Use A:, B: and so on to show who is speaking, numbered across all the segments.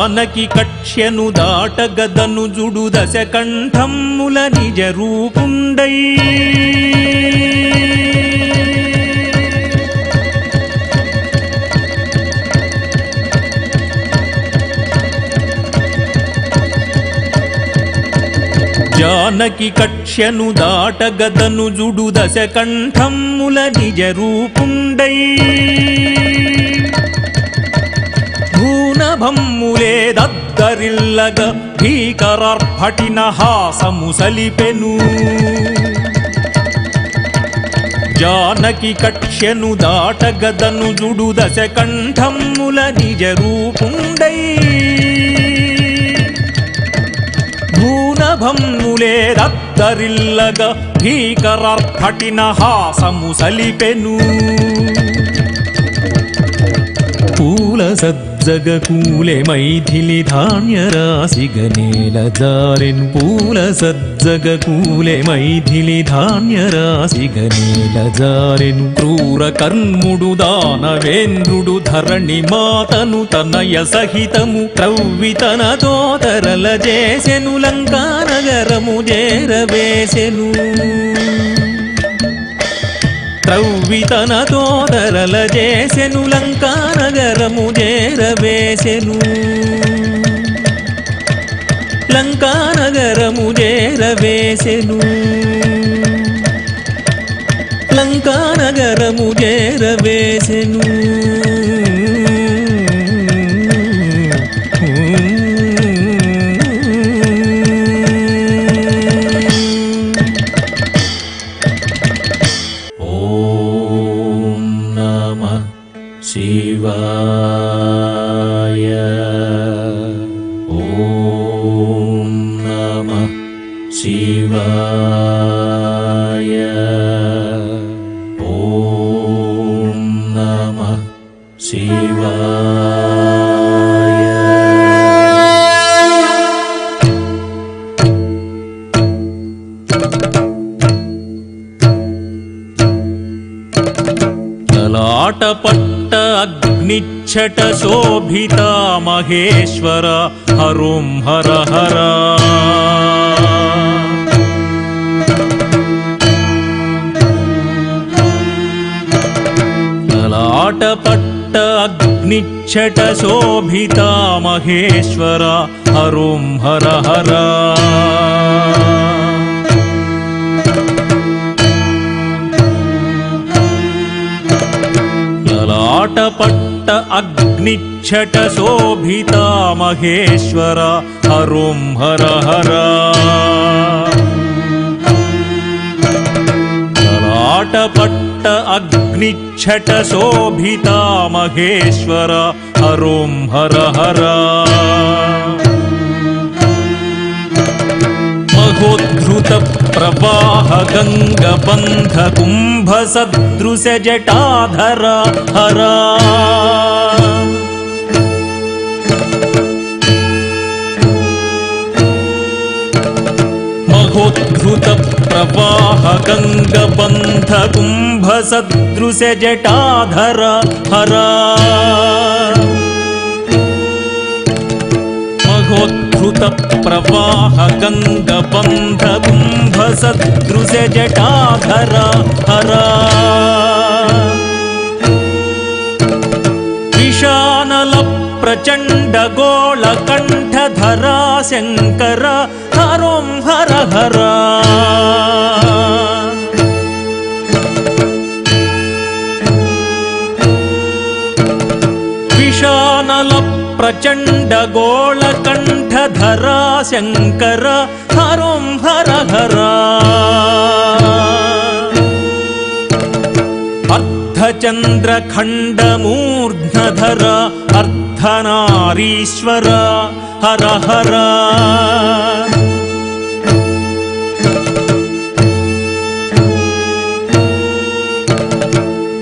A: జానకి కక్ష్యను దాటగదను జుడు దశకంఠమ్ముల నిజ రూపుండై జానకి కక్ష్యను దాటగదను జుడు దశకంఠమ్ముల నిజ రూపుండై భూనభమ్ములే దద్దరిల్లగ భీకరార్భటిన హాసము సలిపెను జానకి కక్ష్యను దాటగదను జుడు దశకంఠమ్ముల నిజ రూపుండై భూనభమ్ములే దద్దరిల్లగ భీకరార్భటిన హాసము సలిపెను పూల సజ్జగ కూలె మైథిలి ధాన్య రాశిగనేల జారెను పూల సజ్జగ కూలె మైథిలి ధాన్య రాశిగనేల జారెను క్రూర కర్ముడు దానవేంద్రుడు ధరణి మాతను తనయ సహితము త్రవ్వితనతో తరల చేసెను లంకానగరము చేరవేసెను త్రవ్వితనతో తరల చేసెను లంకానగరము చేరవేసెను లంకానగరము చేరవేసెను లంకానగరము చేరవేసెను శివాయ ఓం నమః శివాయ ఓం నమః శివాయ లలాటపట్ట అగ్నిచ్చట శోభిత మహేశ్వర హరోం హర హర లలాటపట్ట అగ్నిచ్చట శోభిత మహేశ్వర హరోం హర హర లలాటపట్ట అగ్నిచ్చట శోభిత మహేశ్వర హరోం హర హర లలాటపట్ట అగ్నిచ్చట శోభిత మహేశ్వర హరోం హర హర మహోద్ధృత ప్రవాహ గంగబంధ కుంభ సదృశ జటాధర హర మహోద్ధృత ప్రవాహ గంగబంధ కుంభ సదృశ జటాధర హర మహోద్ధృత ప్రవాహ గంగబంధ కుంభ సదృశ జటాధర హర విశానల ప్రచండ గోళ కంఠధరా శంకర హరోం హర హర విశానల ప్రచండ గోళ కంఠధరా శంకర హరోం హర హర అర్ధచంద్ర ఖండమూర్ధ్నధర అర్ధనారీశ్వర హర హర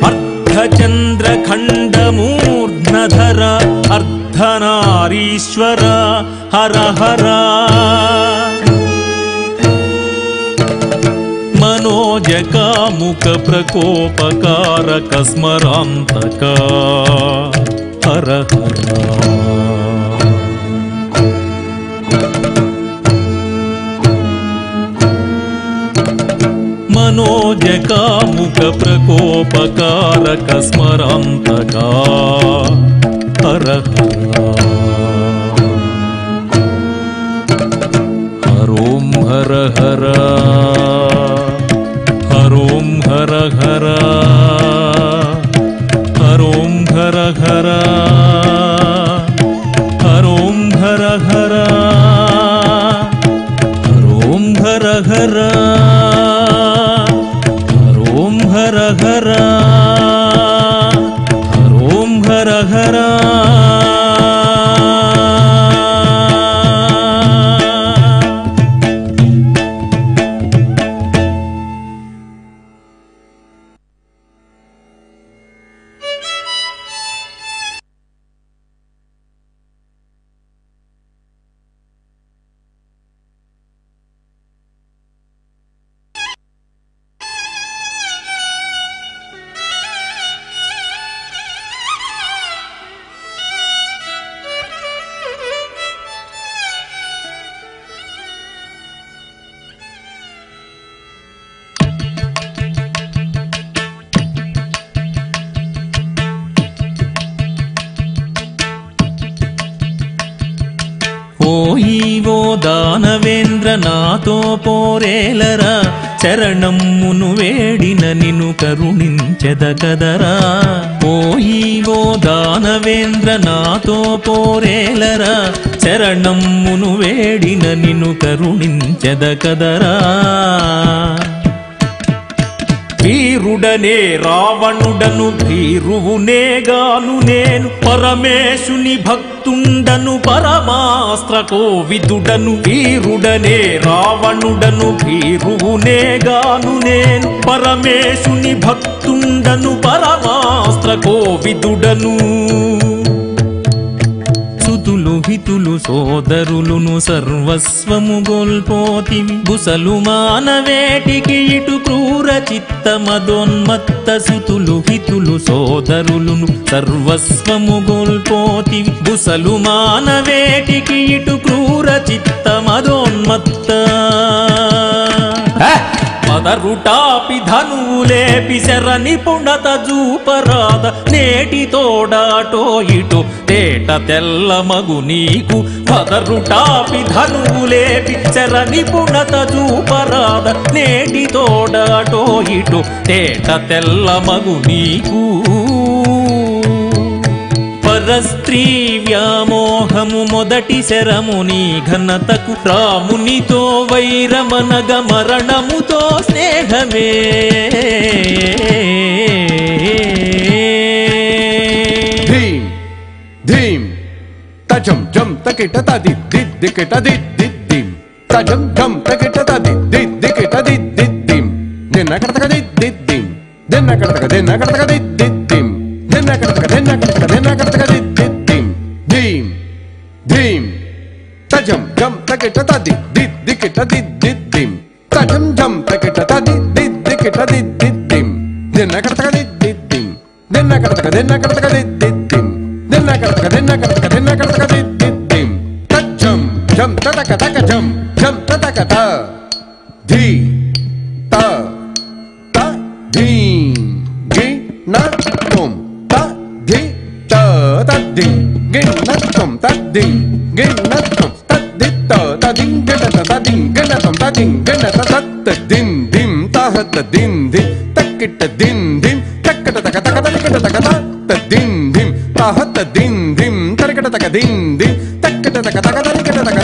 A: అర్ధచంద్ర ఖండమూర్ధ్నధర అర్ధనారీశ్వర హర హర మనోజకాముక ప్రకోపకారక స్మరాంతక హర హర మనోజకాముక ప్రకోపకారక స్మరాంతకా హర హరోం హర హర హరోం హర హర హరోం హర హర హరోం హర హర హరోం హర హర హరోం హర హర హరోం హర హర ఓ దానవేంద్ర నాతో పోరేలరా చరణమ్మును వేడిన నిన్ను కరుణించెద కదరా ఓ దానవేంద్ర నాతో పోరేలరా చరణమ్మును వేడిన నిన్ను కరుణించెద కదరా వీరుడనే రావణుడను భీరువునేగాను నేను పరమేశుని భక్తుండను పరమాస్త్ర కోవిదుడను వీరుడనే రావణుడను భీరువునేగాను నేను పరమేశుని భక్తుండను పరమాస్త్ర కోవిదుడను సుతులు హితులు సోదరులును సర్వస్వము గోల్పోతివి బుసలు మానవేటికి ఇటు క్రూర చిత్తమదోన్మత్త సుతులు హితులు సోదరులును సర్వస్వము గోల్పోతివి బుసలు మానవేటికి ఇటు క్రూర చిత్తమదోన్మత్త పదరుటాపి ధనువులేపి శరణి పుణత జూపరాద నేటి తోడాటో ఇటు తేట తెల్ల మగు నీకు పదరుటాపి ధనువులేపి శరణి పుణత జూపరాద నేటి తోడాటో ఇటు తేట తెల్ల మగు నీకు పరస్త్రీ వ్యామోహము మొదటి శరముని ఘనతకు రామునితో వైరమనగ మరణముతో స్నేహమే
B: ధీం ధీం తజం జం తకిట తది దిక్కిట దిద్దిం తజం జం తకిట తది దిక్కిట దిద్దిం నిన్న కడతక దిద్దిం నిన్న కడతక దిద్దిం నిన్న కడతక దిద్దిం ధీం ధీం తజం జం తకిట తది దిక్కిట దిద్దిం తజం జం తకిట తది దిక్కిట దిద్దిం నిన్న కడతక దిద్దిం నిన్న కడతక దిద్దిం నిన్న కడతక దిద్దిం తజం జం తతక తక జం జం తతక త ధీ త త ధీం గి న తుం త ధీ త తద్ది గి న తుం తద్ది గి న తుం తద్ది త తదిం గన తదిం గన తుం తదిం గన తత్ దిం దిం తహత్ దిం దిం తక్కిట దిం దిం తక్కట తక తక తకిట తక త దిం దిం తహత్ దిం దిం తరకట తక దిం దిం తక్కట తక తక తకిట తక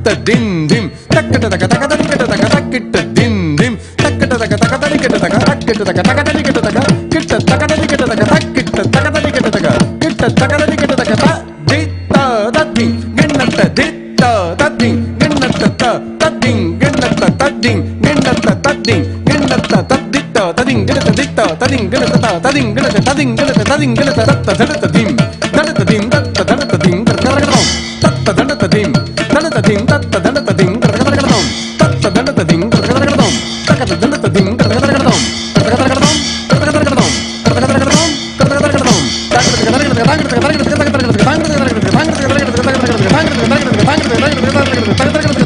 B: త దిం దిం తక్కట తక తక తకిట తక తక్కిట దిం దిం తక్కట తక తక తకిట తక తక్కిట తక తక తకిట తక కిట తక తకిట తక తక్కిట తక తకిట తక కిట తక తకిట తక త ది త తద్ది గన్నత ది త తద్ది గన్నత త తద్ది గన్నత తద్ది గన్నత తద్ది గన్నత తద్ది త తద్ది గన్నత ది త తద్ది గన్నత త తద్ది గన్నత తద్ది గన్నత తద్ది గన్నత తత్త ధనత దిం ధనత దిం తత్త ధనత దిం కరకరకరం తత్త ధనత దిం ధనత దిం తత్త ధనత దిం కరకరకరం తత్త ధనత దిం కరకరకరం తకత ధనత దిం కరకరకరం కరకరకరం కరకరకరం కరకరకరం కరకరకరం కరకరకరం